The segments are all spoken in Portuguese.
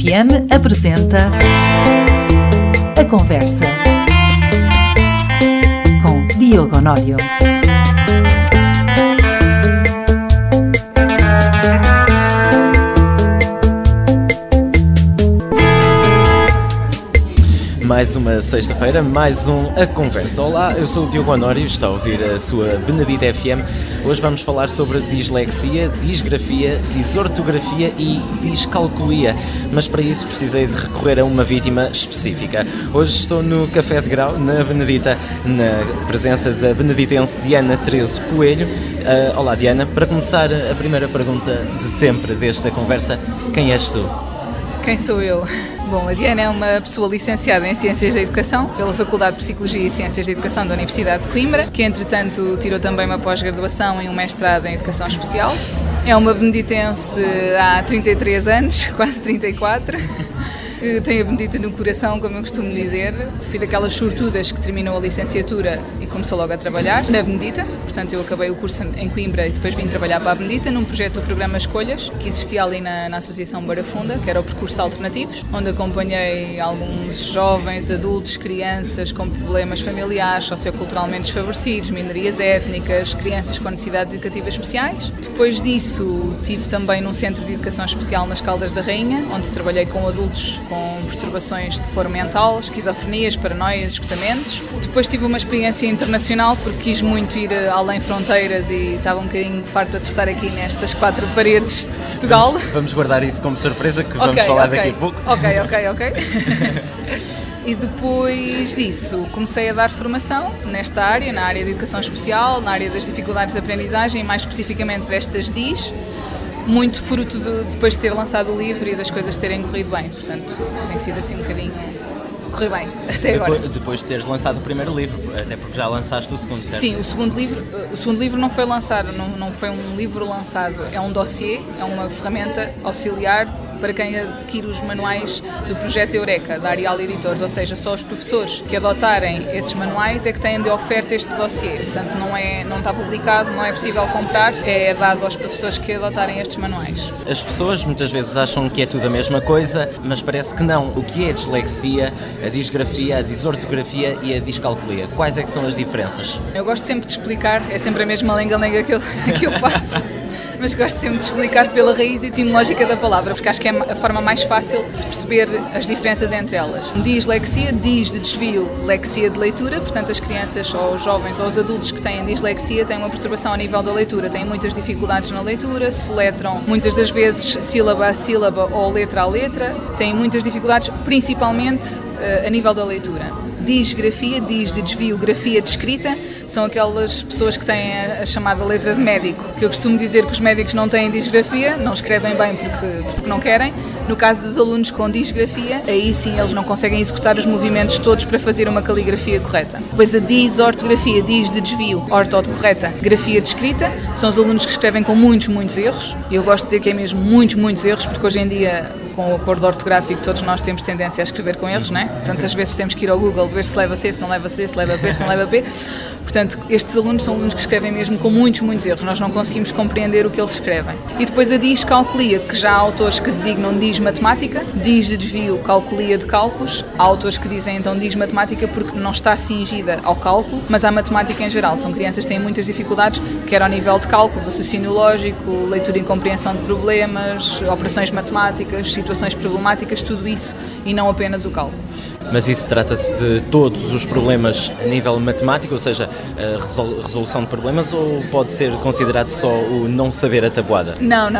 FM apresenta A Conversa com Diogo Honório. Mais uma sexta-feira, mais um A Conversa. Olá, eu sou o Diogo Honório, está a ouvir a sua Benedita FM. Hoje vamos falar sobre dislexia, disgrafia, disortografia e discalculia, mas para isso precisei de recorrer a uma vítima específica. Hoje estou no Café de Grau, na Benedita, na presença da beneditense Diana Terezo Coelho. Olá Diana, para começar a primeira pergunta de sempre desta conversa, quem és tu? Quem sou eu? Bom, a Diana é uma pessoa licenciada em Ciências da Educação pela Faculdade de Psicologia e Ciências da Educação da Universidade de Coimbra, que entretanto tirou também uma pós-graduação e um mestrado em Educação Especial. É uma beneditense há 33 anos, quase 34. Tem a Benedita no coração, como eu costumo dizer. Fui daquelas sortudas que terminou a licenciatura e começou logo a trabalhar na Benedita. Portanto, eu acabei o curso em Coimbra e depois vim trabalhar para a Benedita num projeto do programa Escolhas, que existia ali na Associação Barafunda, que era o Percurso Alternativos, onde acompanhei alguns jovens, adultos, crianças com problemas familiares, socioculturalmente desfavorecidos, minorias étnicas, crianças com necessidades educativas especiais. Depois disso, estive também num centro de educação especial nas Caldas da Rainha, onde trabalhei com adultos com perturbações de foro mental, esquizofrenias, paranoias, esgotamentos. Depois tive uma experiência internacional porque quis muito ir além fronteiras e estava um bocadinho farta de estar aqui nestas quatro paredes de Portugal. Vamos guardar isso como surpresa que vamos falar daqui a pouco. Ok. E depois disso comecei a dar formação nesta área, na área de educação especial, na área das dificuldades de aprendizagem, mais especificamente destas DIS, muito fruto de depois de ter lançado o livro e das coisas terem corrido bem, portanto tem sido assim um bocadinho correr bem até agora. Depois de teres lançado o primeiro livro, até porque já lançaste o segundo, certo? Sim, o segundo livro não foi lançado, não foi um livro lançado, é um dossiê, é uma ferramenta auxiliar para quem adquire os manuais do projeto Eureka, da Arial Editores, ou seja, só os professores que adotarem esses manuais é que têm de oferta este dossiê, portanto não está publicado, não é possível comprar, é dado aos professores que adotarem estes manuais. As pessoas muitas vezes acham que é tudo a mesma coisa, mas parece que não. O que é a dislexia, a disgrafia, a disortografia e a discalculia? Quais é que são as diferenças? Eu gosto sempre de explicar, é sempre a mesma lenga-lenga que eu faço. Mas gosto sempre de explicar pela raiz etimológica da palavra, porque acho que é a forma mais fácil de se perceber as diferenças entre elas. Dislexia, dis de desvio, lexia de leitura, portanto as crianças ou os jovens ou os adultos que têm dislexia têm uma perturbação a nível da leitura, têm muitas dificuldades na leitura, soletram muitas das vezes sílaba a sílaba ou letra a letra, têm muitas dificuldades principalmente a nível da leitura. Disgrafia, dis de desvio, grafia de escrita, são aquelas pessoas que têm a chamada letra de médico, que eu costumo dizer que os médicos não têm disgrafia, não escrevem bem porque não querem. No caso dos alunos com disgrafia, aí sim eles não conseguem executar os movimentos todos para fazer uma caligrafia correta. Depois a disortografia, dis de desvio, orto de correta, grafia de escrita, são os alunos que escrevem com muitos erros, e eu gosto de dizer que é mesmo muitos erros, porque hoje em dia, com o acordo ortográfico, todos nós temos tendência a escrever com erros, não é? Tantas vezes temos que ir ao Google ver se leva C, se não leva C, se leva P, se não leva P. Portanto, estes alunos são alunos que escrevem mesmo com muitos erros, nós não conseguimos compreender o que eles escrevem. E depois a discalculia, que já há autores que designam dis matemática, dis de desvio, calculia de cálculos. Há autores que dizem então dis matemática porque não está cingida ao cálculo, mas à matemática em geral. São crianças que têm muitas dificuldades, quer ao nível de cálculo, raciocínio lógico, leitura e compreensão de problemas, operações matemáticas, situações problemáticas, tudo isso e não apenas o cálculo. Mas isso trata-se de todos os problemas a nível matemático, ou seja, a resolução de problemas, ou pode ser considerado só o não saber a tabuada? Não.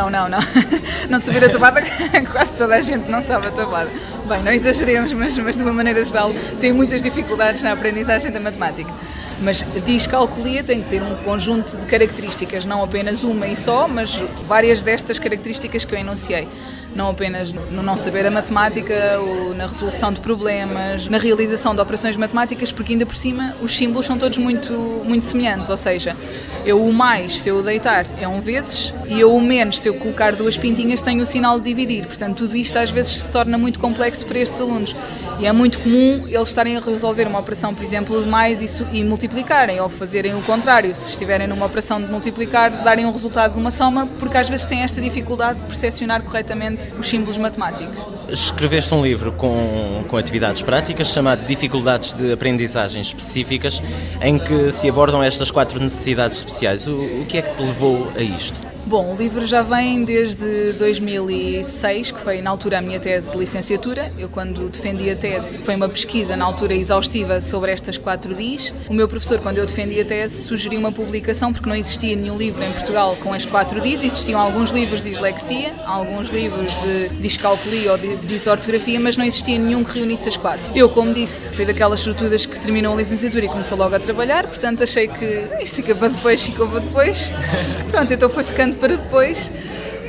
Não saber a tabuada, quase toda a gente não sabe a tabuada. Bem, não exageremos, mas de uma maneira geral tem muitas dificuldades na aprendizagem da matemática. Mas discalculia tem que ter um conjunto de características, não apenas uma e só, mas várias destas características que eu enunciei. Não apenas no não saber a matemática, ou na resolução de problemas, na realização de operações matemáticas, porque ainda por cima os símbolos são todos muito semelhantes, ou seja, eu o mais, se eu o deitar, é 1 vezes, e eu o menos, se eu colocar 2 pintinhas, tenho o sinal de dividir. Portanto, tudo isto às vezes se torna muito complexo para estes alunos. E é muito comum eles estarem a resolver uma operação, por exemplo, de mais e multiplicarem, ou fazerem o contrário, se estiverem numa operação de multiplicar, darem um resultado de uma soma, porque às vezes têm esta dificuldade de percepcionar corretamente principalmente os símbolos matemáticos. Escreveste um livro com atividades práticas chamado Dificuldades de Aprendizagem Específicas, em que se abordam estas 4 necessidades especiais. O que é que te levou a isto? Bom, o livro já vem desde 2006, que foi na altura a minha tese de licenciatura. Eu, quando defendi a tese, foi uma pesquisa na altura exaustiva sobre estas 4 DIs. O meu professor, quando eu defendi a tese, sugeriu uma publicação, porque não existia nenhum livro em Portugal com as 4 DIs. Existiam alguns livros de dislexia, alguns livros de discalculia ou de disortografia, mas não existia nenhum que reunisse as 4. Eu, como disse, fui daquelas sortudas que terminou a licenciatura e começou logo a trabalhar, portanto achei que isto fica para depois, ficou para depois. Pronto, então foi ficando para depois.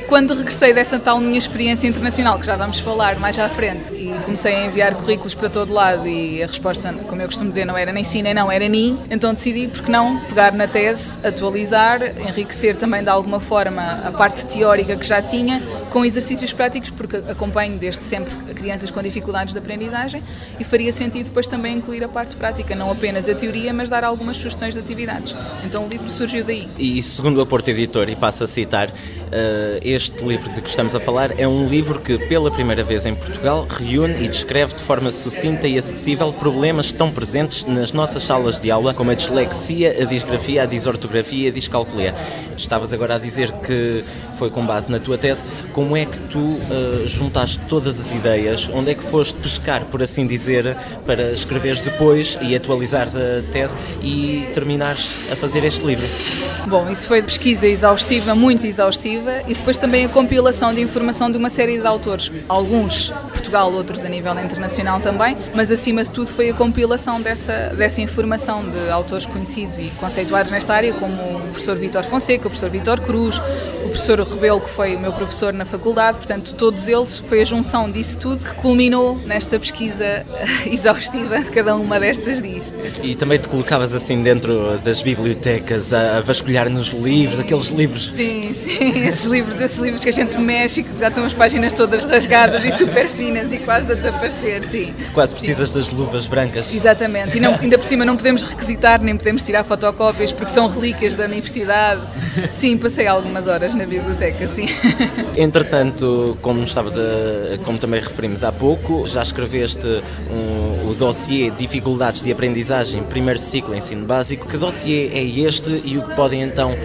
Quando regressei dessa tal minha experiência internacional, que já vamos falar mais à frente, e comecei a enviar currículos para todo lado e a resposta, como eu costumo dizer, não era nem sim nem não, era nem, então decidi, porque não, pegar na tese, atualizar, enriquecer também de alguma forma a parte teórica que já tinha, com exercícios práticos, porque acompanho desde sempre crianças com dificuldades de aprendizagem e faria sentido depois também incluir a parte prática, não apenas a teoria, mas dar algumas sugestões de atividades. Então o livro surgiu daí. E segundo a Porta Editor, e passo a citar, este livro de que estamos a falar é um livro que, pela primeira vez em Portugal, reúne e descreve de forma sucinta e acessível problemas tão presentes nas nossas salas de aula, como a dislexia, a disgrafia, a disortografia e a discalculia. Estavas agora a dizer que foi com base na tua tese. Como é que tu juntaste todas as ideias? Onde é que foste pescar, por assim dizer, para escreveres depois e atualizares a tese e terminares a fazer este livro? Bom, isso foi pesquisa exaustiva, muito exaustiva, e depois também a compilação de informação de uma série de autores. Alguns de Portugal, outros a nível internacional também, mas acima de tudo foi a compilação dessa informação de autores conhecidos e conceituados nesta área, como o professor Vítor Fonseca, o professor Vítor Cruz, o professor Rebelo, que foi o meu professor na faculdade. Portanto, todos eles, foi a junção disso tudo que culminou nesta pesquisa exaustiva de cada uma destas DIs. E também te colocavas assim dentro das bibliotecas a vasculhar nos livros, aqueles livros... Sim, esses livros que a gente mexe, que já estão as páginas todas rasgadas e super finas e quase a desaparecer, sim. Quase precisas das luvas brancas. Exatamente, e não, ainda por cima não podemos requisitar, nem podemos tirar fotocópias, porque são relíquias da universidade. Sim, passei algumas horas na biblioteca, sim. Entretanto, como também referimos há pouco, já escreveste o dossiê Dificuldades de Aprendizagem, primeiro ciclo ensino básico. Que dossiê é este e o que podem então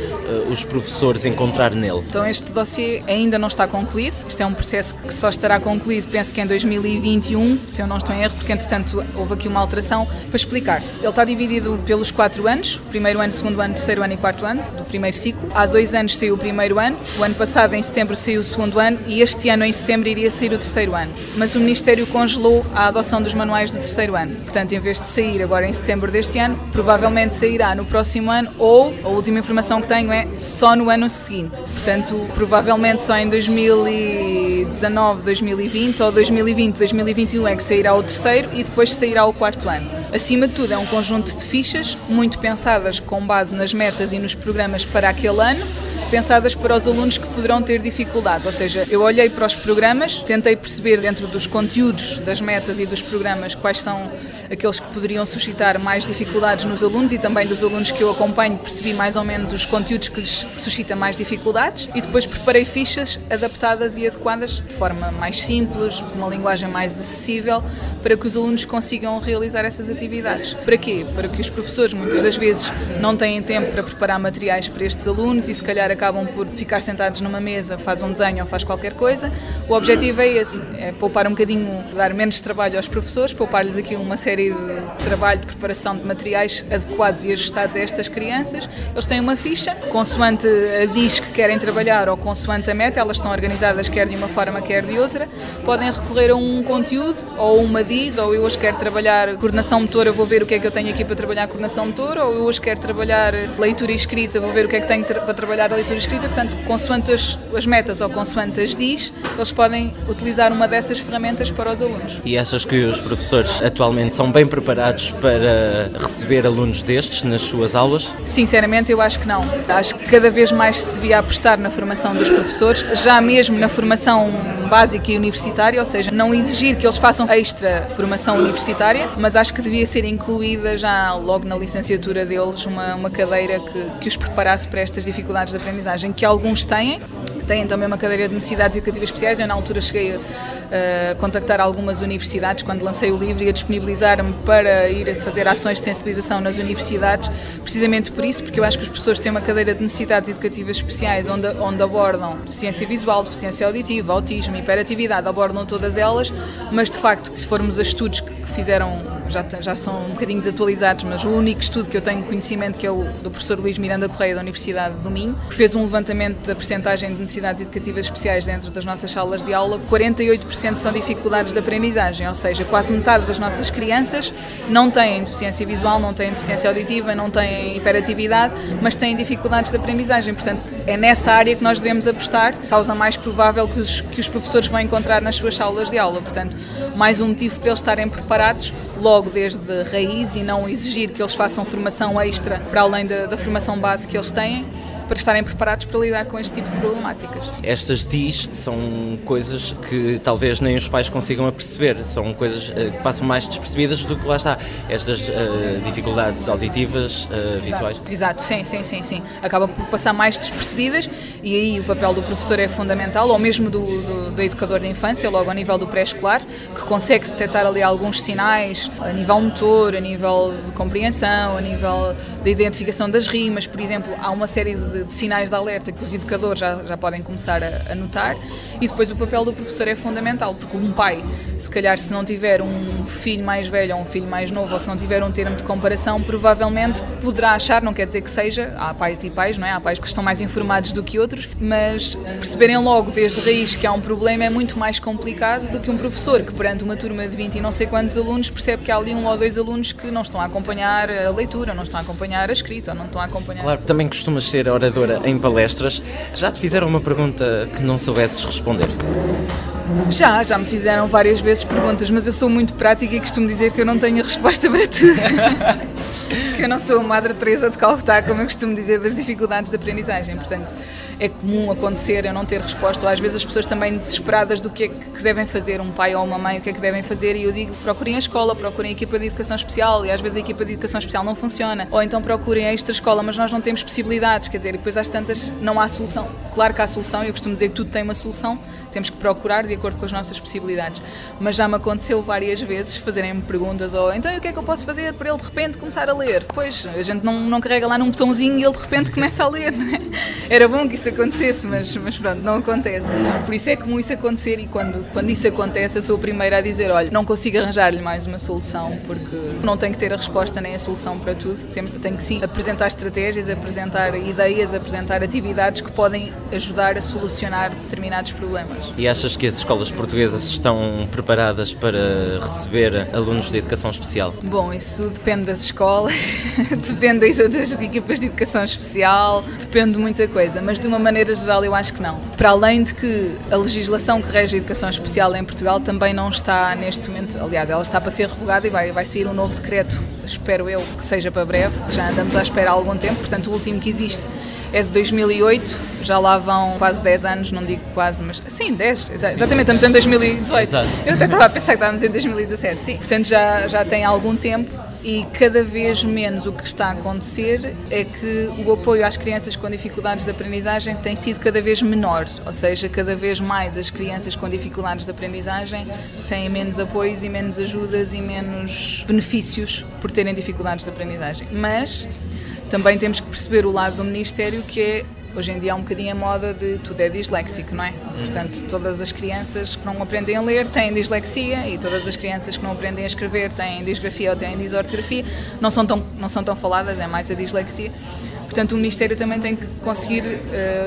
os professores encontrar nele? Então este dossiê ainda não está concluído, isto é um processo que só estará concluído, penso que em 2021, se eu não estou em erro, porque entretanto houve aqui uma alteração. Para explicar, ele está dividido pelos 4 anos, primeiro ano, segundo ano, terceiro ano e quarto ano, do primeiro ciclo. Há 2 anos saiu o primeiro ano, o ano passado em setembro saiu o segundo ano e este ano em setembro iria sair o terceiro ano. Mas o Ministério congelou a adoção dos manuais do terceiro ano. Portanto, em vez de sair agora em setembro deste ano, provavelmente sairá no próximo ano, ou a última informação que tenho é só no ano seguinte. Portanto, provavelmente só em 2019, 2020 ou 2020, 2021 é que sairá o terceiro e depois sairá o quarto ano. Acima de tudo, é um conjunto de fichas muito pensadas com base nas metas e nos programas para aquele ano, pensadas para os alunos que poderão ter dificuldades. Ou seja, eu olhei para os programas, tentei perceber dentro dos conteúdos, das metas e dos programas quais são aqueles que poderiam suscitar mais dificuldades nos alunos e também dos alunos que eu acompanho, percebi mais ou menos os conteúdos que lhes suscitam mais dificuldades e depois preparei fichas adaptadas e adequadas de forma mais simples, com uma linguagem mais acessível, para que os alunos consigam realizar essas atividades. Para quê? Para que os professores muitas das vezes não têm tempo para preparar materiais para estes alunos e se calhar acabam por ficar sentados numa mesa, faz um desenho ou faz qualquer coisa. O objetivo é esse, é poupar um bocadinho, dar menos trabalho aos professores, poupar-lhes aqui uma série de trabalho de preparação de materiais adequados e ajustados a estas crianças. Eles têm uma ficha, consoante a DIS que querem trabalhar ou consoante a meta, elas estão organizadas quer de uma forma, quer de outra. Podem recorrer a um conteúdo ou uma DIS, ou eu hoje quero trabalhar coordenação motora, vou ver o que é que eu tenho aqui para trabalhar coordenação motora, ou eu hoje quero trabalhar leitura e escrita, vou ver o que é que tenho para trabalhar a leitura e escrita. Portanto, consoante as metas ou consoante as DIS, eles podem utilizar uma dessas ferramentas para os alunos. E achas que os professores atualmente são bem preparados para receber alunos destes nas suas aulas? Sinceramente, eu acho que não. Acho que cada vez mais se devia apostar na formação dos professores, já mesmo na formação básica e universitária, ou seja, não exigir que eles façam extra formação universitária, mas acho que devia ser incluída já logo na licenciatura deles uma cadeira que os preparasse para estas dificuldades de aprendizagem, que alguns têm. têm também uma cadeira de necessidades educativas especiais. Eu na altura cheguei a contactar algumas universidades quando lancei o livro e a disponibilizar-me para ir fazer ações de sensibilização nas universidades, precisamente por isso, porque eu acho que os professores têm uma cadeira de necessidades educativas especiais onde abordam deficiência visual, deficiência auditiva, autismo, hiperatividade, abordam todas elas, mas de facto, se formos a estudos que fizeram, já são um bocadinho desatualizados, mas o único estudo que eu tenho conhecimento, que é o do professor Luís Miranda Correia da Universidade do Minho, que fez um levantamento da percentagem de necessidades educativas especiais dentro das nossas salas de aula, 48% são dificuldades de aprendizagem, ou seja, quase metade das nossas crianças não têm deficiência visual, não têm deficiência auditiva, não têm hiperatividade, mas têm dificuldades de aprendizagem. Portanto, é nessa área que nós devemos apostar, causa mais provável que os professores vão encontrar nas suas salas de aula. Portanto, mais um motivo para eles estarem preparados logo desde raiz e não exigir que eles façam formação extra para além da formação base que eles têm, para estarem preparados para lidar com este tipo de problemáticas. Estas DIS são coisas que talvez nem os pais consigam perceber, são coisas que passam mais despercebidas do que lá está, estas dificuldades auditivas, visuais. Exato, sim. Acaba por passar mais despercebidas e aí o papel do professor é fundamental, ou mesmo do educador da infância, logo ao nível do pré-escolar, que consegue detectar ali alguns sinais a nível motor, a nível de compreensão, a nível da identificação das rimas, por exemplo, há uma série de sinais de alerta que os educadores já podem começar a notar, e depois o papel do professor é fundamental, porque um pai, se calhar se não tiver um filho mais velho ou um filho mais novo, ou se não tiver um termo de comparação, provavelmente poderá achar, não quer dizer que seja, há pais e pais, não é? Há pais que estão mais informados do que outros, mas perceberem logo desde raiz que há um problema é muito mais complicado do que um professor que perante uma turma de 20 e não sei quantos alunos percebe que há ali um ou dois alunos que não estão a acompanhar a leitura, não estão a acompanhar a escrita, ou não estão a acompanhar... Claro, também costumas ser oradora em palestras. Já te fizeram uma pergunta que não soubesses responder? Já me fizeram várias vezes perguntas, mas eu sou muito prática e costumo dizer que eu não tenho a resposta para tudo. Que eu não sou a Madre Teresa de Calcutá, como eu costumo dizer, das dificuldades de aprendizagem. Portanto, é comum acontecer eu não ter resposta, ou às vezes as pessoas também desesperadas do que é que devem fazer, um pai ou uma mãe, o que é que devem fazer, e eu digo, procurem a escola, procurem a equipa de educação especial, e às vezes a equipa de educação especial não funciona, ou então procurem a extra-escola, mas nós não temos possibilidades, quer dizer, e depois às tantas não há solução. Claro que há solução, eu costumo dizer que tudo tem uma solução, temos que procurar de acordo com as nossas possibilidades, mas já me aconteceu várias vezes fazerem-me perguntas, ou então o que é que eu posso fazer para ele de repente começar a ler? Pois, a gente não carrega lá num botãozinho e ele de repente começa a ler, não é? Era bom que isso acontecesse, mas pronto, não acontece. Por isso é comum isso acontecer, e quando isso acontece eu sou a primeira a dizer, olha, não consigo arranjar-lhe mais uma solução, porque não tenho que ter a resposta nem a solução para tudo, tenho que sim apresentar estratégias, apresentar ideias, apresentar atividades que podem ajudar a solucionar determinados problemas. E achas que as escolas portuguesas estão preparadas para receber alunos de educação especial? Bom, isso depende das escolas, depende das equipas de educação especial, depende de muita coisa, mas de uma maneira geral eu acho que não. Para além de que a legislação que rege a educação especial em Portugal também não está neste momento, aliás, ela está para ser revogada e vai sair um novo decreto, espero eu que seja para breve, que já andamos à espera há algum tempo, portanto o último que existe é de 2008, já lá vão quase 10 anos, não digo quase, mas sim, 10, exatamente, estamos em 2018. Exato. Eu até estava a pensar que estávamos em 2017, sim. Portanto, já tem algum tempo e cada vez menos o que está a acontecer é que o apoio às crianças com dificuldades de aprendizagem tem sido cada vez menor, ou seja, cada vez mais as crianças com dificuldades de aprendizagem têm menos apoios e menos ajudas e menos benefícios por terem dificuldades de aprendizagem. Mas também temos que perceber o lado do Ministério, que é, hoje em dia há um bocadinho a moda de tudo é disléxico, não é? Portanto, todas as crianças que não aprendem a ler têm dislexia e todas as crianças que não aprendem a escrever têm disgrafia ou têm disortografia. Não são tão faladas, é mais a dislexia. Portanto, o Ministério também tem que conseguir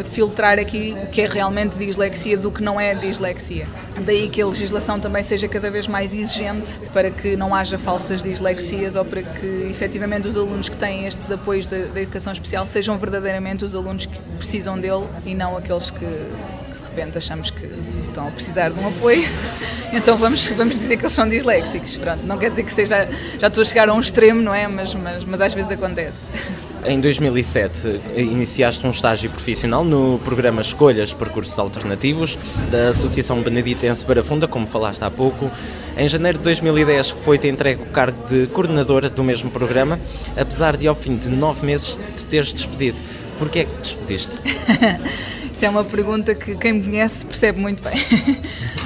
filtrar aqui o que é realmente dislexia do que não é dislexia. Daí que a legislação também seja cada vez mais exigente para que não haja falsas dislexias ou para que, efetivamente, os alunos que têm estes apoios da educação especial sejam verdadeiramente os alunos que precisam dele e não aqueles que de repente achamos que estão a precisar de um apoio, então vamos dizer que eles são disléxicos. Pronto, não quer dizer que seja, já estou a chegar a um extremo, não é? Mas às vezes acontece. Em 2007, iniciaste um estágio profissional no programa Escolhas Percursos Alternativos da Associação Beneditense Barafunda, como falaste há pouco. Em janeiro de 2010 foi-te entregue o cargo de coordenadora do mesmo programa, apesar de ao fim de 9 meses te teres despedido. Porquê é que te despediste? Isso é uma pergunta que quem me conhece percebe muito bem.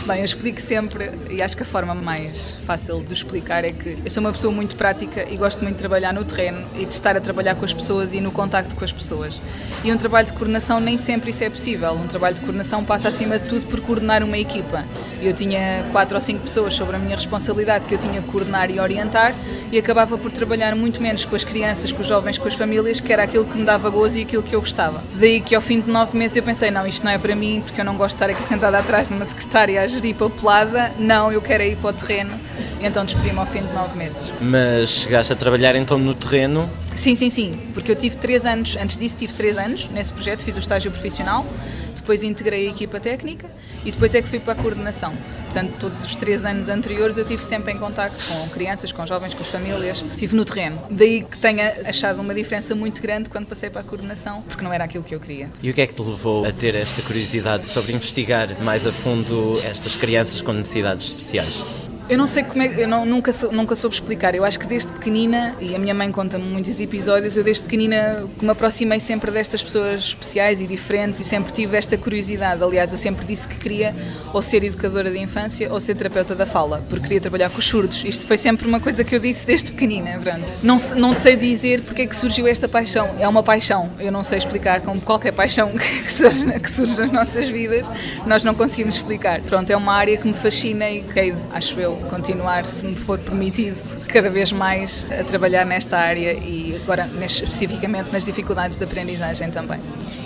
Bem, eu explico sempre, e acho que a forma mais fácil de explicar é que eu sou uma pessoa muito prática e gosto muito de trabalhar no terreno e de estar a trabalhar com as pessoas e no contacto com as pessoas. E um trabalho de coordenação nem sempre isso é possível. Um trabalho de coordenação passa acima de tudo por coordenar uma equipa. Eu tinha 4 ou 5 pessoas sobre a minha responsabilidade que eu tinha que coordenar e orientar e acabava por trabalhar muito menos com as crianças, com os jovens, com as famílias, que era aquilo que me dava gozo e aquilo que eu gostava. Daí que ao fim de 9 meses eu pensei, não, isto não é para mim, porque eu não gosto de estar aqui sentada atrás de uma secretária a gerir papelada, não, eu quero ir para o terreno, e então despedi-me ao fim de 9 meses. Mas chegaste a trabalhar então no terreno? Sim, porque eu tive 3 anos, antes disso tive 3 anos nesse projeto, fiz o estágio profissional, depois integrei a equipa técnica e depois é que fui para a coordenação. Portanto, todos os 3 anos anteriores eu estive sempre em contacto com crianças, com jovens, com as famílias, estive no terreno. Daí que tenha achado uma diferença muito grande quando passei para a coordenação, porque não era aquilo que eu queria. E o que é que te levou a ter esta curiosidade sobre investigar mais a fundo estas crianças com necessidades especiais? Eu não sei como é, eu nunca soube explicar. Eu acho que desde pequenina, e a minha mãe conta-me muitos episódios, eu desde pequenina me aproximei sempre destas pessoas especiais e diferentes e sempre tive esta curiosidade. Aliás, eu sempre disse que queria ou ser educadora de infância ou ser terapeuta da fala, porque queria trabalhar com os surdos. Isto foi sempre uma coisa que eu disse desde pequenina. Não sei dizer porque é que surgiu esta paixão. É uma paixão, eu não sei explicar, como qualquer paixão que surge nas nossas vidas, nós não conseguimos explicar. Pronto, é uma área que me fascina e que, acho eu, continuar, se me for permitido, cada vez mais a trabalhar nesta área e agora especificamente nas dificuldades de aprendizagem também.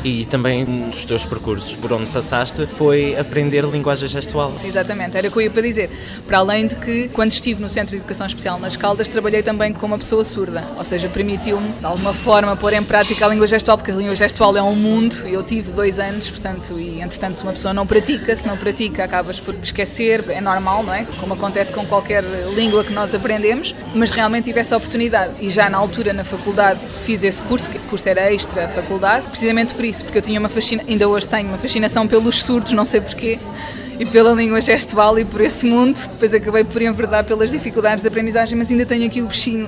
E também um dos teus percursos por onde passaste foi aprender linguagem gestual. Exatamente, era o que eu ia para dizer. Para além de que, quando estive no Centro de Educação Especial nas Caldas, trabalhei também com uma pessoa surda, ou seja, permitiu-me de alguma forma pôr em prática a língua gestual, porque a língua gestual é um mundo, eu tive 2 anos, portanto, e entretanto uma pessoa não pratica, se não pratica acabas por esquecer, é normal, não é? Como acontece com qualquer língua que nós aprendemos, mas realmente tive essa oportunidade e já na altura na faculdade fiz esse curso, que esse curso era extra faculdade, precisamente por isso, porque eu tinha ainda hoje tenho uma fascinação pelos surdos, não sei porquê, e pela língua gestual e por esse mundo. Depois acabei por enverdar pelas dificuldades de aprendizagem, mas ainda tenho aqui o bichinho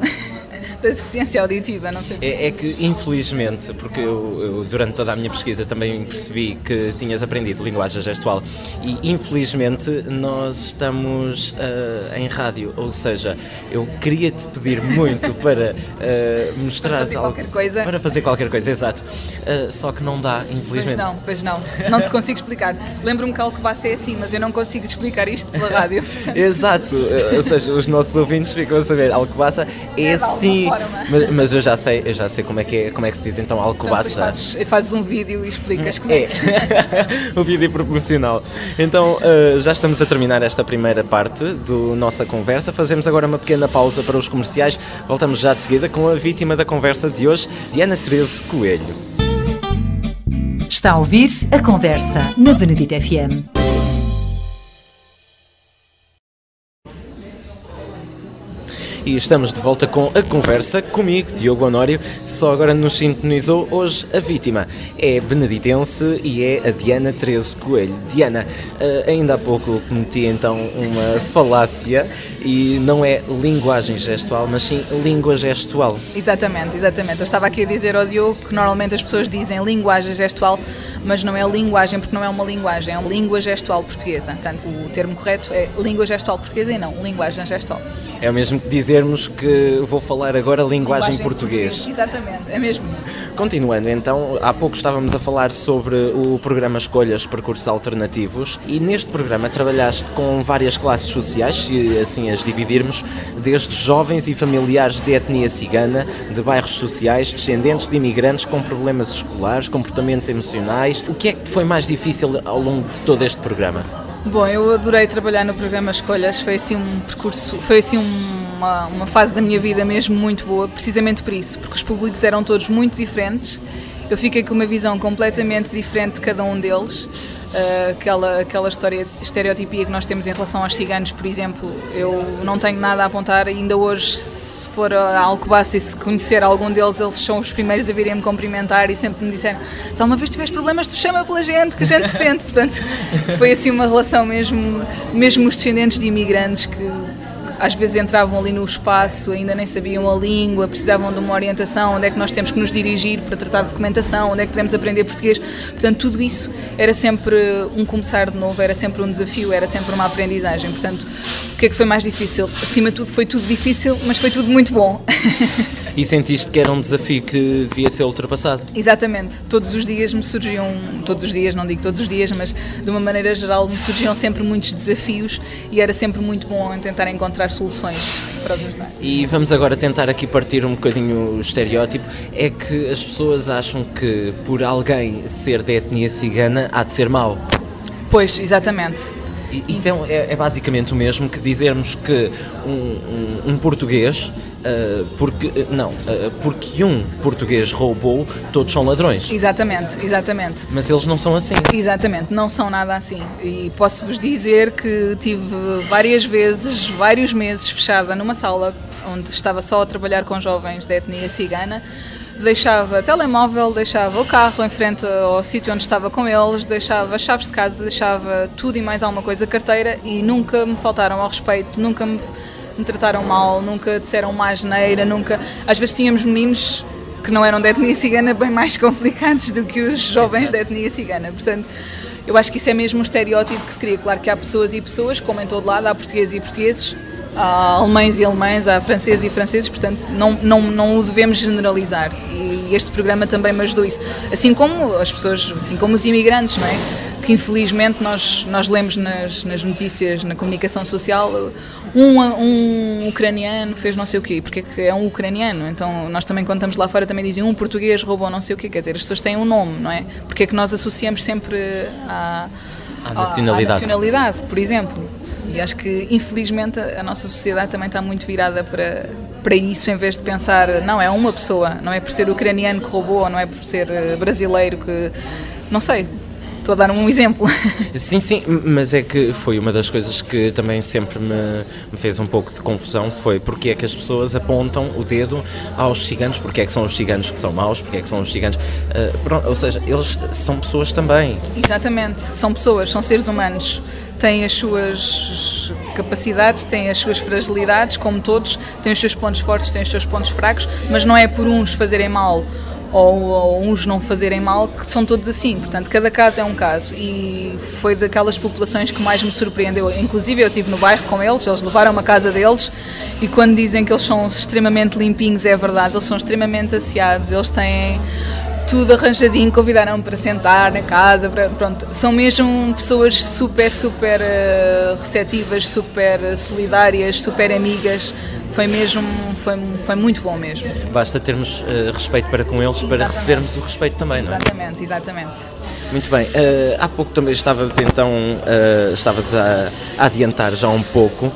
da deficiência auditiva, não sei. É que infelizmente, porque eu durante toda a minha pesquisa também percebi que tinhas aprendido linguagem gestual e infelizmente nós estamos em rádio, ou seja, eu queria te pedir muito para mostrar para fazer qualquer coisa, exato, só que não dá, infelizmente. Pois não te consigo explicar. Lembro-me que Alcobaça é assim, mas eu não consigo explicar isto pela rádio. Portanto... Exato, ou seja, os nossos ouvintes ficam a saber, Alcobaça é assim. Mas eu já sei como é que se diz então Alcobaça. Então, fazes um vídeo e explicas como é que se diz. O vídeo proporcional. Então já estamos a terminar esta primeira parte da nossa conversa. Fazemos agora uma pequena pausa para os comerciais. Voltamos já de seguida com a vítima da conversa de hoje, Diana Teresa Coelho. Está a ouvir a conversa na Benedita FM. E estamos de volta com a conversa comigo, Diogo Honório. Só agora nos sintonizou, hoje a vítima é beneditense e é a Diana Teresa Coelho. Diana, ainda há pouco cometi então uma falácia e não é linguagem gestual, mas sim língua gestual. Exatamente. Eu estava aqui a dizer ao Diogo que normalmente as pessoas dizem linguagem gestual, mas não é linguagem porque não é uma linguagem, é uma língua gestual portuguesa. Portanto, o termo correto é língua gestual portuguesa e não linguagem gestual. É o mesmo que dizermos que vou falar agora linguagem português. Exatamente, é mesmo isso. Continuando, então, há pouco estávamos a falar sobre o programa Escolhas Percursos Alternativos e neste programa trabalhaste com várias classes sociais, se assim as dividirmos, desde jovens e familiares de etnia cigana, de bairros sociais, descendentes de imigrantes com problemas escolares, comportamentos emocionais. O que é que foi mais difícil ao longo de todo este programa? Bom, eu adorei trabalhar no programa Escolhas, foi assim um percurso, uma fase da minha vida mesmo muito boa, precisamente por isso, porque os públicos eram todos muito diferentes, eu fiquei com uma visão completamente diferente de cada um deles, aquela estereotipia que nós temos em relação aos ciganos, por exemplo, eu não tenho nada a apontar, ainda hoje, se for a Alcobaça e se conhecer algum deles, eles são os primeiros a virem-me cumprimentar e sempre me disseram, se alguma vez tiveres problemas, tu chama pela gente, que a gente defende. Portanto, foi assim uma relação mesmo os descendentes de imigrantes que às vezes entravam ali no espaço, ainda nem sabiam a língua, precisavam de uma orientação, onde é que nós temos que nos dirigir para tratar de documentação, onde é que podemos aprender português. Portanto, tudo isso era sempre um começar de novo, era sempre um desafio, era sempre uma aprendizagem. Portanto, o que é que foi mais difícil? Acima de tudo foi tudo difícil, mas foi tudo muito bom. E sentiste que era um desafio que devia ser ultrapassado? Exatamente. Todos os dias me surgiam, todos os dias, não digo todos os dias, mas de uma maneira geral me surgiam sempre muitos desafios e era sempre muito bom em tentar encontrar soluções para os ajudar. E vamos agora tentar aqui partir um bocadinho o estereótipo. É que as pessoas acham que por alguém ser de etnia cigana há de ser mau. Pois, exatamente. Isso é basicamente o mesmo que dizermos que um português, porque um português roubou, todos são ladrões. Exatamente. Mas eles não são assim. Exatamente, não são nada assim. E posso-vos dizer que tive várias vezes, vários meses fechada numa sala onde estava só a trabalhar com jovens da etnia cigana. Deixava telemóvel, deixava o carro em frente ao sítio onde estava com eles, deixava chaves de casa, deixava tudo e mais alguma coisa, carteira, e nunca me faltaram ao respeito, nunca me trataram mal, nunca disseram uma asneira, nunca... Às vezes tínhamos meninos que não eram da etnia cigana bem mais complicados do que os jovens da etnia cigana. Portanto, eu acho que isso é mesmo um estereótipo que se cria. Claro que há pessoas e pessoas, como em todo lado, há portugueses e portugueses, há alemães e alemães, há franceses e franceses, portanto não o devemos generalizar, e este programa também me ajudou isso, assim como as pessoas, assim como os imigrantes, não é? Que infelizmente nós lemos nas notícias, na comunicação social, um ucraniano fez não sei o quê, porque é que é um ucraniano, então nós também quando estamos lá fora também dizem um português roubou não sei o quê, quer dizer, as pessoas têm um nome, não é? Porque é que nós associamos sempre à nacionalidade, por exemplo. E acho que, infelizmente, a nossa sociedade também está muito virada para isso, em vez de pensar, não, é uma pessoa, não é por ser ucraniano que roubou, não é por ser brasileiro que... Não sei, estou a dar um exemplo. Sim, mas é que foi uma das coisas que também sempre me fez um pouco de confusão, foi porque é que as pessoas apontam o dedo aos ciganos, porque é que são os ciganos que são maus, porque é que são os ciganos... ou seja, eles são pessoas também. Exatamente, são pessoas, são seres humanos. Têm as suas capacidades, têm as suas fragilidades, como todos, têm os seus pontos fortes, têm os seus pontos fracos, mas não é por uns fazerem mal ou uns não fazerem mal que são todos assim. Portanto, cada caso é um caso, e foi daquelas populações que mais me surpreendeu. Inclusive eu estive no bairro com eles levaram-me à casa deles, e quando dizem que eles são extremamente limpinhos, é verdade, eles são extremamente asseados, eles têm... tudo arranjadinho, convidaram-me para sentar na casa, pronto, são mesmo pessoas super receptivas, super solidárias, super amigas, foi muito bom mesmo. Basta termos respeito para com eles, para recebermos o respeito também, não é? Exatamente. Muito bem, há pouco também estavas a adiantar já um pouco.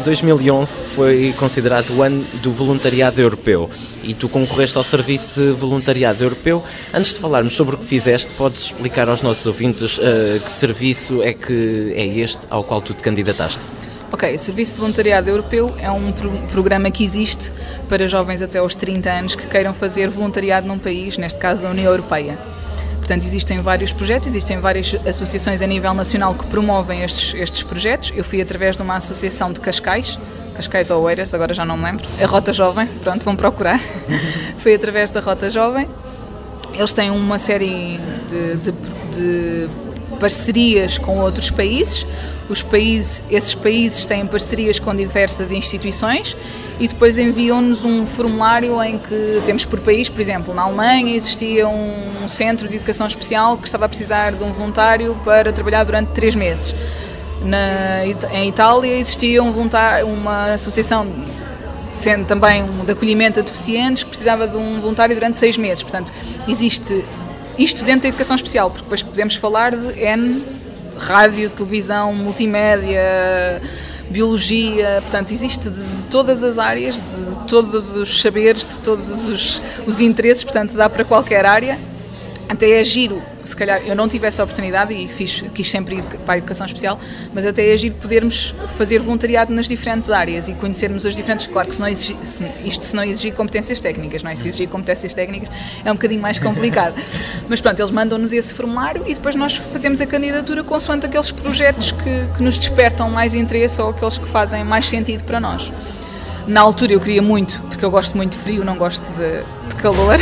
2011 foi considerado o ano do voluntariado europeu e tu concorreste ao Serviço de Voluntariado Europeu. Antes de falarmos sobre o que fizeste, podes explicar aos nossos ouvintes que serviço é este ao qual tu te candidataste? Ok, o Serviço de Voluntariado Europeu é um programa que existe para jovens até aos 30 anos que queiram fazer voluntariado num país, neste caso a União Europeia. Portanto, existem vários projetos, existem várias associações a nível nacional que promovem estes projetos. Eu fui através de uma associação de Cascais ou Oeiras, agora já não me lembro, a Rota Jovem, pronto, vão procurar. Fui através da Rota Jovem. Eles têm uma série de parcerias com outros países. Esses países têm parcerias com diversas instituições e depois enviam-nos um formulário em que temos por país, por exemplo, na Alemanha existia um centro de educação especial que estava a precisar de um voluntário para trabalhar durante 3 meses. Em Itália existia uma associação também de acolhimento a deficientes que precisava de um voluntário durante 6 meses. Portanto, existe isto dentro da educação especial, porque depois podemos falar de rádio, televisão, multimédia, biologia, portanto existe de todas as áreas, de todos os saberes, de todos os interesses, portanto dá para qualquer área. Até é giro, se calhar eu não tive essa oportunidade e quis sempre ir para a educação especial, mas até é giro podermos fazer voluntariado nas diferentes áreas e conhecermos as diferentes, claro que se não exigir competências técnicas, não é? Se exigir competências técnicas é um bocadinho mais complicado, mas pronto, eles mandam-nos esse formulário e depois nós fazemos a candidatura consoante aqueles projetos que nos despertam mais interesse ou aqueles que fazem mais sentido para nós. Na altura eu queria muito, porque eu gosto muito de frio, não gosto de calor.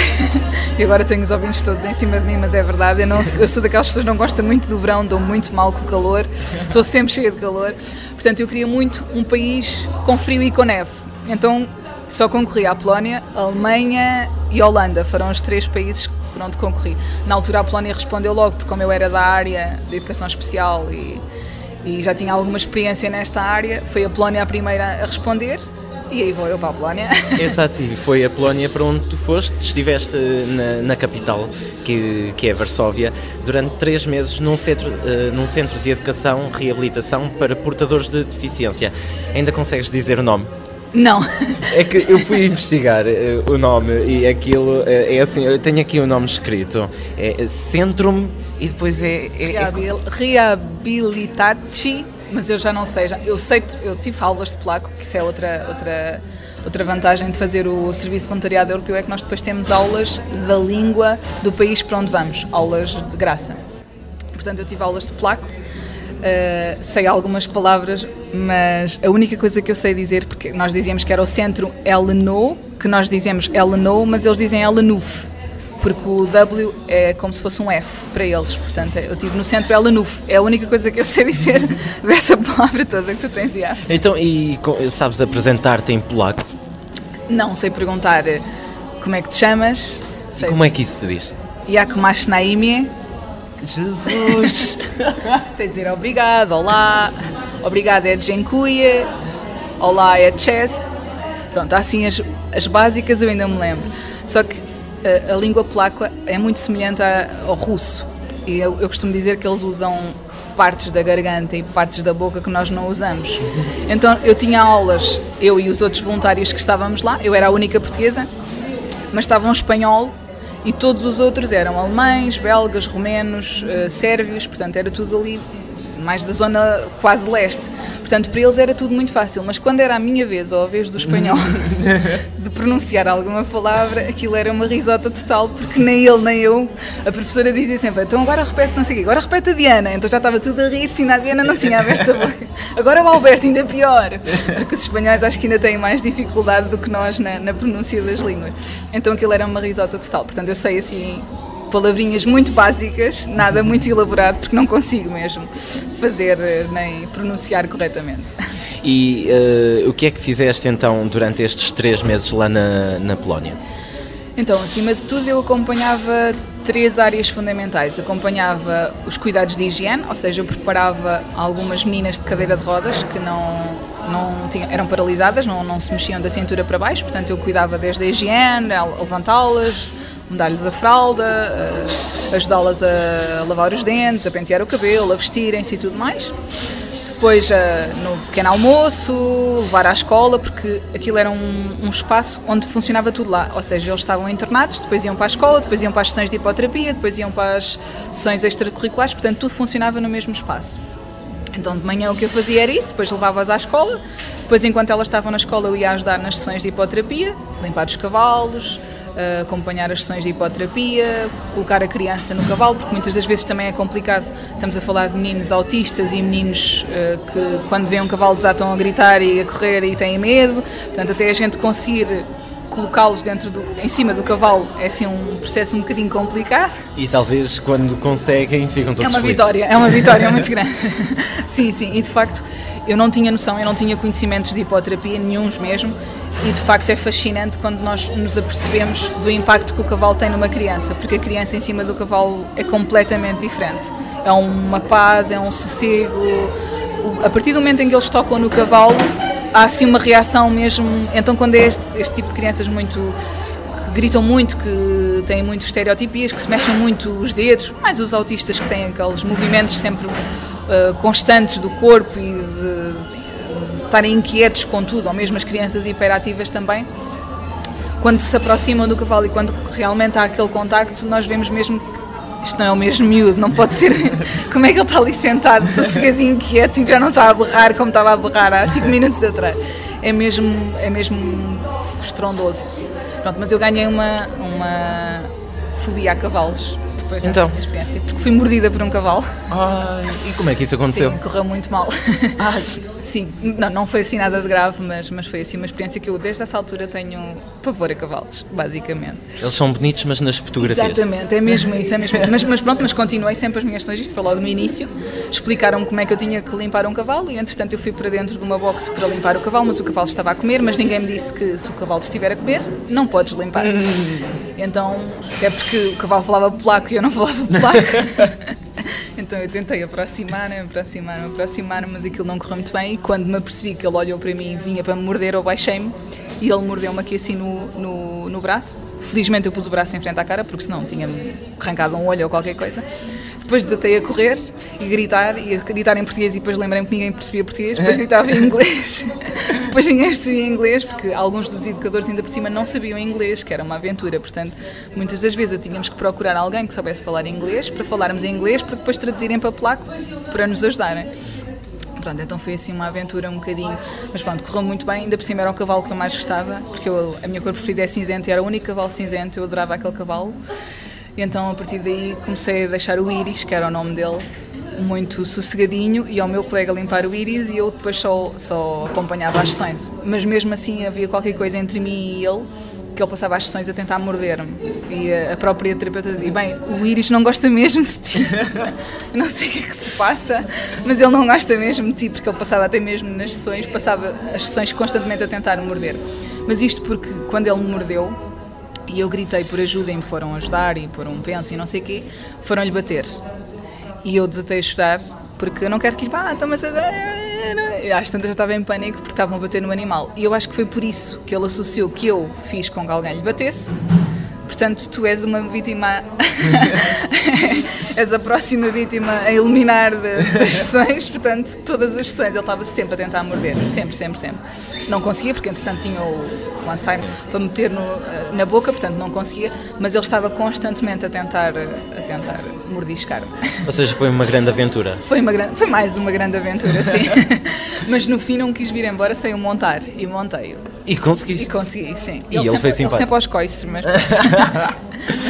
E agora tenho os ouvintes todos em cima de mim, mas é verdade, eu sou daquelas pessoas que não gostam muito do verão, dou muito mal com o calor, estou sempre cheia de calor. Portanto, eu queria muito um país com frio e com neve. Então, só concorri à Polónia, a Alemanha e a Holanda, foram os 3 países por onde concorri. Na altura a Polónia respondeu logo, porque como eu era da área de educação especial e já tinha alguma experiência nesta área, foi a Polónia a primeira a responder. E aí vou eu para a Polónia. Exato, e foi a Polónia para onde tu foste, estiveste na capital, que é Varsóvia, durante 3 meses num centro de educação, reabilitação para portadores de deficiência. Ainda consegues dizer o nome? Não. É que eu fui investigar o nome e aquilo é assim, eu tenho aqui o nome escrito, é Centrum e depois Reabilitaci. Mas eu já não sei, eu tive aulas de polaco, que isso é outra vantagem de fazer o Serviço de Voluntariado Europeu, é que nós depois temos aulas da língua do país para onde vamos, aulas de graça. Portanto, eu tive aulas de polaco, sei algumas palavras, mas a única coisa que eu sei dizer, porque nós dizíamos que era o centro LNO, que nós dizemos LNO, mas eles dizem LNUF. Porque o W é como se fosse um F para eles, portanto eu estive no centro LNUF, é a única coisa que eu sei dizer dessa palavra toda que tu tens. Então, e sabes apresentar-te em polaco? Não, sei perguntar como é que te chamas. E como é que isso se diz? Jak masz na imię? Jesus! Sei dizer obrigado, olá, obrigado é dziękuję, olá é cześć, pronto, assim as básicas eu ainda me lembro, só que a língua polaca é muito semelhante ao russo e eu costumo dizer que eles usam partes da garganta e partes da boca que nós não usamos. Então eu tinha aulas, eu e os outros voluntários que estávamos lá, eu era a única portuguesa, mas estava um espanhol e todos os outros eram alemães, belgas, romenos, sérvios, portanto era tudo ali mais da zona quase leste. Portanto, para eles era tudo muito fácil, mas quando era a minha vez, ou a vez do espanhol, de pronunciar alguma palavra, aquilo era uma risota total, porque nem ele nem eu, a professora dizia sempre, então agora repete não sei o quê, agora repete a Diana, então já estava tudo a rir-se e a Diana não tinha aberto a boca. Agora o Alberto, ainda pior, porque os espanhóis acho que ainda têm mais dificuldade do que nós na pronúncia das línguas. Então aquilo era uma risota total, portanto eu sei assim palavrinhas muito básicas, nada muito elaborado, porque não consigo mesmo fazer nem pronunciar corretamente. E o que é que fizeste então durante estes 3 meses lá na Polónia? Então, acima de tudo, eu acompanhava 3 áreas fundamentais. Acompanhava os cuidados de higiene, ou seja, eu preparava algumas meninas de cadeira de rodas que eram paralisadas, não se mexiam da cintura para baixo, portanto eu cuidava desde a higiene, a levantá-las, mudar-lhes a fralda, ajudá-las a lavar os dentes, a pentear o cabelo, a vestirem-se e tudo mais. Depois, no pequeno almoço, levar à escola, porque aquilo era um espaço onde funcionava tudo lá. Ou seja, eles estavam internados, depois iam para a escola, depois iam para as sessões de hipoterapia, depois iam para as sessões extracurriculares, portanto tudo funcionava no mesmo espaço. Então de manhã o que eu fazia era isso, depois levava-as à escola, depois enquanto elas estavam na escola eu ia ajudar nas sessões de hipoterapia, limpar os cavalos, acompanhar as sessões de hipoterapia, colocar a criança no cavalo, porque muitas das vezes também é complicado, estamos a falar de meninos autistas e meninos que quando veem um cavalo já estão a gritar e a correr e têm medo, portanto até a gente conseguir colocá-los em cima do cavalo é assim um processo um bocadinho complicado. E talvez quando conseguem ficam todos felizes. É uma vitória muito grande. Sim, e de facto eu não tinha noção, eu não tinha conhecimentos de hipoterapia, nenhuns mesmo, e de facto é fascinante quando nós nos apercebemos do impacto que o cavalo tem numa criança, porque a criança em cima do cavalo é completamente diferente. É uma paz, é um sossego. A partir do momento em que eles tocam no cavalo, há assim uma reação mesmo. Então quando é este tipo de crianças que gritam muito, que têm muito estereotipias, que se mexem muito os dedos, mais os autistas que têm aqueles movimentos sempre constantes do corpo e de estarem inquietos com tudo, ou mesmo as crianças hiperativas também, quando se aproximam do cavalo e quando realmente há aquele contacto, nós vemos mesmo isto não é o mesmo miúdo, não pode ser, como é que ele está ali sentado, sossegadinho, quieto, e já não está a berrar como estava a berrar há 5 minutos atrás. É mesmo estrondoso. Pronto, mas eu ganhei uma fobia a cavalos depois dessa minha experiência, porque fui mordida por um cavalo. E como é que isso aconteceu? Sim, correu muito mal. Sim, não foi assim nada de grave, mas foi assim uma experiência que eu desde essa altura tenho pavor a cavalos, basicamente. Eles são bonitos, mas nas fotografias. Exatamente, é mesmo isso. Mas continuei sempre as minhas sessões, isto foi logo no início, explicaram-me como é que eu tinha que limpar um cavalo e entretanto eu fui para dentro de uma box para limpar o cavalo, mas o cavalo estava a comer, mas ninguém me disse que se o cavalo estiver a comer, não podes limpar. Então, até porque o cavalo falava polaco e eu não falava polaco. Então eu tentei aproximar-me, mas aquilo não correu muito bem e quando me apercebi que ele olhou para mim e vinha para me morder, eu baixei-me e ele mordeu-me aqui assim no braço. Felizmente eu pus o braço em frente à cara, porque senão tinha-me arrancado um olho ou qualquer coisa. Depois desatei a correr e a gritar em português e depois lembrei-me que ninguém percebia português, depois gritava em inglês. Depois ninguém percebia inglês, porque alguns dos educadores ainda por cima não sabiam inglês, que era uma aventura, portanto, muitas das vezes tínhamos que procurar alguém que soubesse falar inglês, para falarmos em inglês, para depois traduzirem para polaco, para nos ajudarem. Pronto, então foi assim uma aventura um bocadinho, mas pronto, correu muito bem, ainda por cima era o cavalo que eu mais gostava, porque a minha cor preferida é cinzento e era o único cavalo cinzento, eu adorava aquele cavalo. E então a partir daí comecei a deixar o Iris, que era o nome dele, muito sossegadinho e ao meu colega limpar o Iris e eu depois só acompanhava as sessões. Mas mesmo assim havia qualquer coisa entre mim e ele, que ele passava as sessões a tentar morder-me. E a própria terapeuta dizia, bem, o Iris não gosta mesmo de ti. Eu não sei o que é que se passa, mas ele não gosta mesmo de ti, porque ele passava até mesmo nas sessões, passava as sessões constantemente a tentar morder. Mas isto porque quando ele me mordeu, e eu gritei por ajuda e me foram ajudar e por um penso e não sei o quê, foram-lhe bater. E eu desatei a chorar porque eu não quero que lhe batam, mas às tantas já estava em pânico porque estavam a bater no animal. E eu acho que foi por isso que ele associou que eu fiz com que alguém lhe batesse. Portanto, tu és uma vítima, és a próxima vítima a eliminar das sessões, portanto, todas as sessões ele estava sempre a tentar morder, sempre. Não conseguia, porque entretanto tinha o Alzheimer para meter na boca, portanto não conseguia, mas ele estava constantemente a tentar mordiscar-me. Ou seja, foi uma grande aventura. Foi mais uma grande aventura, sim. Mas no fim não quis vir embora sem o montar, e montei-o. E conseguiste? E consegui, sim. E ele foi simpático. Ele sempre aos coices, mas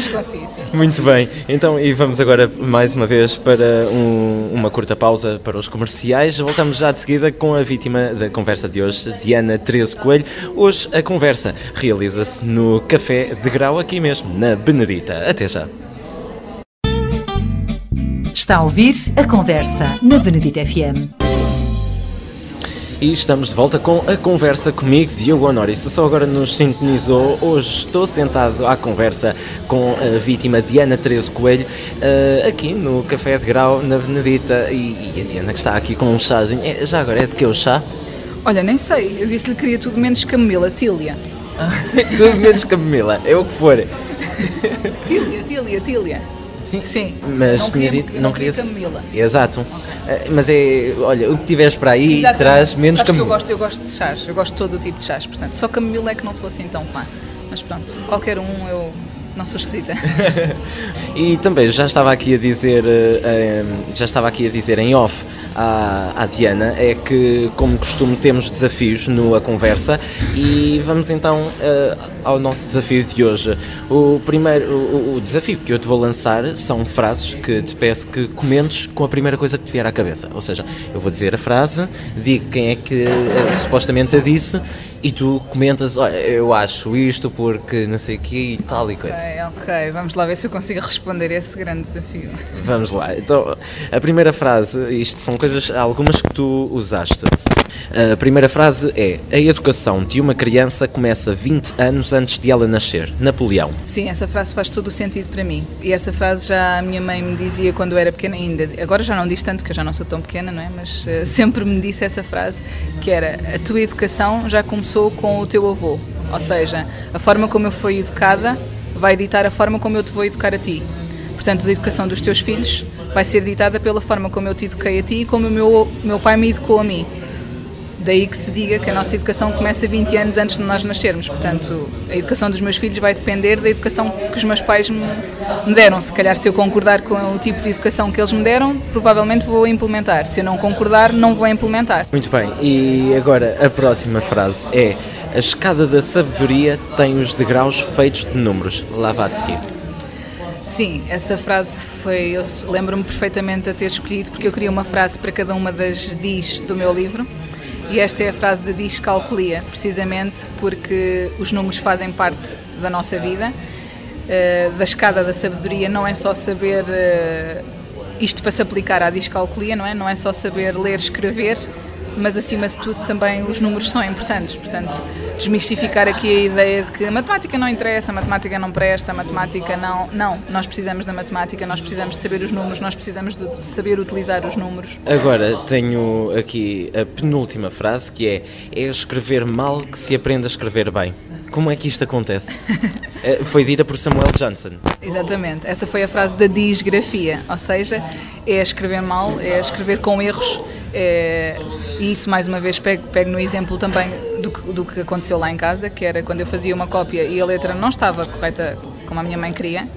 consegui, sim. Muito bem, então e vamos agora mais uma vez para uma curta pausa para os comerciais. Voltamos já de seguida com a vítima da conversa de hoje, Diana Teresa Coelho. Hoje a conversa realiza-se no Café de Grau, aqui mesmo, na Benedita. Até já. Está a ouvir a conversa na Benedita FM. E estamos de volta com a conversa comigo, Diogo Honório. Se só agora nos sintonizou, hoje estou sentado à conversa com a vítima Diana Teresa Coelho, aqui no Café de Grau, na Benedita. E a Diana que está aqui com um chazinho. Já agora é de que o chá? Olha, nem sei. Eu disse-lhe que queria tudo menos camomila, tília. Tudo menos camomila, é o que for. Tília. Sim. Mas não queria camomila. Exato. Okay. Mas olha, o que tiveres para aí, exatamente, traz menos camomila. Eu gosto de chás, eu gosto de todo o tipo de chás, portanto, só camomila é que não sou assim tão fã. Mas pronto, qualquer um eu não sou esquisita. E também já estava aqui a dizer em off à Diana, é que como costume temos desafios no A Conversa e vamos então ao nosso desafio de hoje. O desafio que eu te vou lançar são frases que te peço que comentes com a primeira coisa que te vier à cabeça, ou seja, eu vou dizer a frase, digo quem é que supostamente a disse e tu comentas, olha, eu acho isto porque não sei o quê e tal e coisa. Ok, vamos lá ver se eu consigo responder a esse grande desafio. Vamos lá, então a primeira frase, isto são coisas, algumas que tu usaste. A primeira frase é: a educação de uma criança começa 20 anos antes de ela nascer. Napoleão. Sim, essa frase faz todo o sentido para mim. E essa frase já a minha mãe me dizia quando eu era pequena, ainda agora já não diz tanto, que eu já não sou tão pequena, não é? Mas sempre me disse essa frase, que era: a tua educação já começou com o teu avô. Ou seja, a forma como eu fui educada vai ditar a forma como eu te vou educar a ti. Portanto, a educação dos teus filhos vai ser ditada pela forma como eu te eduquei a ti e como o meu pai me educou a mim. Daí que se diga que a nossa educação começa 20 anos antes de nós nascermos. Portanto, a educação dos meus filhos vai depender da educação que os meus pais me deram. Se calhar, se eu concordar com o tipo de educação que eles me deram, provavelmente vou implementar. Se eu não concordar, não vou implementar. Muito bem, e agora a próxima frase é: a escada da sabedoria tem os degraus feitos de números. Blavatsky. Sim, essa frase eu lembro-me perfeitamente de ter escolhido, porque eu queria uma frase para cada uma das dis do meu livro. E esta é a frase de discalculia, precisamente porque os números fazem parte da nossa vida. Da escada da sabedoria não é só saber isto para se aplicar à discalculia, não é só saber ler, escrever, mas acima de tudo também os números são importantes. Portanto, desmistificar aqui a ideia de que a matemática não interessa, a matemática não presta, a matemática não, nós precisamos da matemática, nós precisamos de saber os números, nós precisamos de saber utilizar os números. Agora tenho aqui a penúltima frase, que é escrever mal que se aprende a escrever bem. Como é que isto acontece? Foi dita por Samuel Johnson. Exatamente, essa foi a frase da disgrafia, ou seja, é escrever mal, é escrever com erros. E isso, mais uma vez, pego no exemplo também do que aconteceu lá em casa, que era quando eu fazia uma cópia e a letra não estava correta como a minha mãe queria.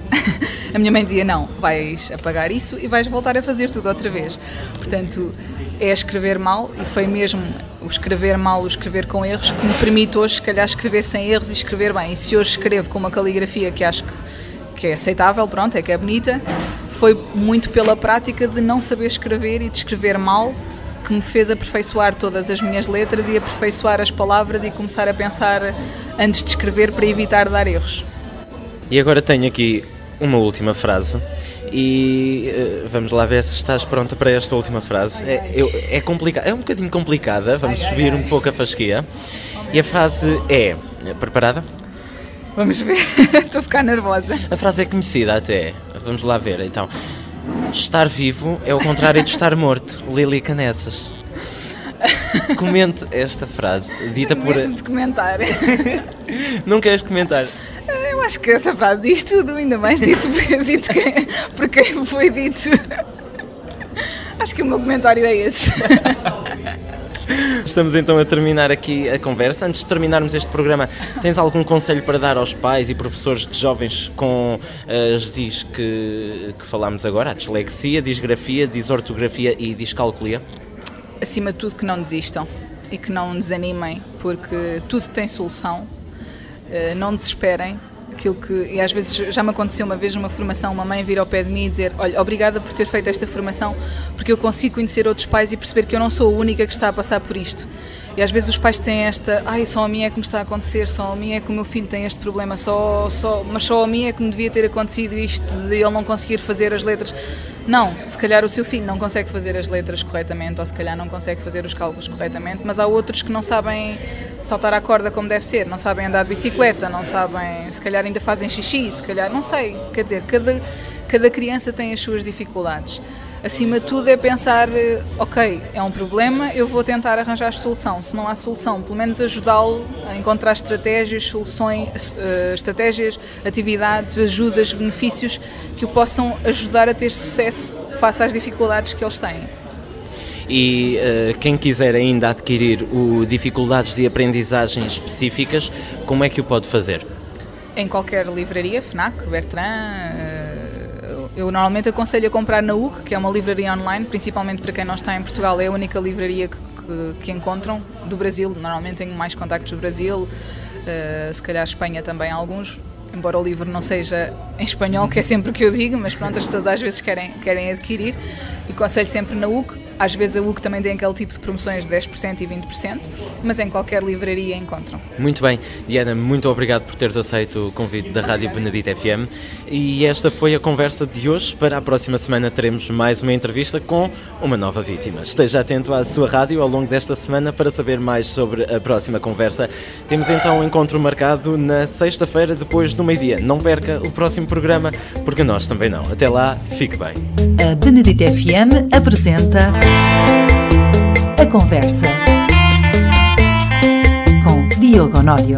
A minha mãe dizia: não, vais apagar isso e vais voltar a fazer tudo outra vez. Portanto, é escrever mal, e foi mesmo o escrever mal, o escrever com erros, que me permite hoje, se calhar, escrever sem erros e escrever bem. E se hoje escrevo com uma caligrafia que acho que é aceitável, pronto, que é bonita, foi muito pela prática de não saber escrever e de escrever mal, que me fez aperfeiçoar todas as minhas letras e aperfeiçoar as palavras e começar a pensar antes de escrever para evitar dar erros. E agora tenho aqui uma última frase e vamos lá ver se estás pronta para esta última frase. É complicado, é um bocadinho complicada, vamos subir um pouco a fasquia. E a frase é... Preparada? Vamos ver, estou a ficar nervosa. A frase é conhecida até, vamos lá ver então. Estar vivo é o contrário de estar morto. Lili Canessas. Comente esta frase, dita por... Mesmo de comentar. Não queres comentar? Eu acho que essa frase diz tudo, ainda mais dito por quem foi dito. Acho que o meu comentário é esse. Estamos então a terminar aqui a conversa. Antes de terminarmos este programa, tens algum conselho para dar aos pais e professores de jovens com as dis que falámos agora? A dislexia, disgrafia, disortografia e discalculia? Acima de tudo, que não desistam e que não desanimem, porque tudo tem solução. Não desesperem. E às vezes já me aconteceu uma vez numa formação, uma mãe vir ao pé de mim e dizer: olha, obrigada por ter feito esta formação, porque eu consigo conhecer outros pais e perceber que eu não sou a única que está a passar por isto. E às vezes os pais têm esta: só a mim é que me está a acontecer, só a mim é que o meu filho tem este problema, mas só a mim é que me devia ter acontecido isto de ele não conseguir fazer as letras. Não, se calhar o seu filho não consegue fazer as letras corretamente, ou se calhar não consegue fazer os cálculos corretamente, mas há outros que não sabem saltar a corda como deve ser, não sabem andar de bicicleta, não sabem, se calhar ainda fazem xixi, se calhar, não sei, quer dizer, cada criança tem as suas dificuldades. Acima de tudo é pensar: ok, é um problema, eu vou tentar arranjar solução. Se não há solução, pelo menos ajudá-lo a encontrar estratégias, soluções, atividades, ajudas, benefícios que o possam ajudar a ter sucesso face às dificuldades que eles têm. E quem quiser ainda adquirir dificuldades de aprendizagem específicas, como é que o pode fazer? Em qualquer livraria, FNAC, Bertrand. Eu normalmente aconselho a comprar na UC, que é uma livraria online, principalmente para quem não está em Portugal. É a única livraria que encontram do Brasil. Normalmente tenho mais contactos do Brasil, se calhar Espanha também alguns, embora o livro não seja em espanhol, que é sempre o que eu digo, mas pronto, as pessoas às vezes querem adquirir, e aconselho sempre na UC. Às vezes a UC também tem aquele tipo de promoções de 10% e 20%, mas em qualquer livraria encontram. Muito bem, Diana, muito obrigado por teres aceito o convite da Rádio Benedito FM, e esta foi a conversa de hoje. Para a próxima semana teremos mais uma entrevista com uma nova vítima. Esteja atento à sua rádio ao longo desta semana para saber mais sobre a próxima conversa. Temos então um encontro marcado na sexta-feira depois do meio-dia. Não perca o próximo programa, porque nós também não. Até lá, fique bem. A Benedito FM apresenta A Conversa com Diogo Honório.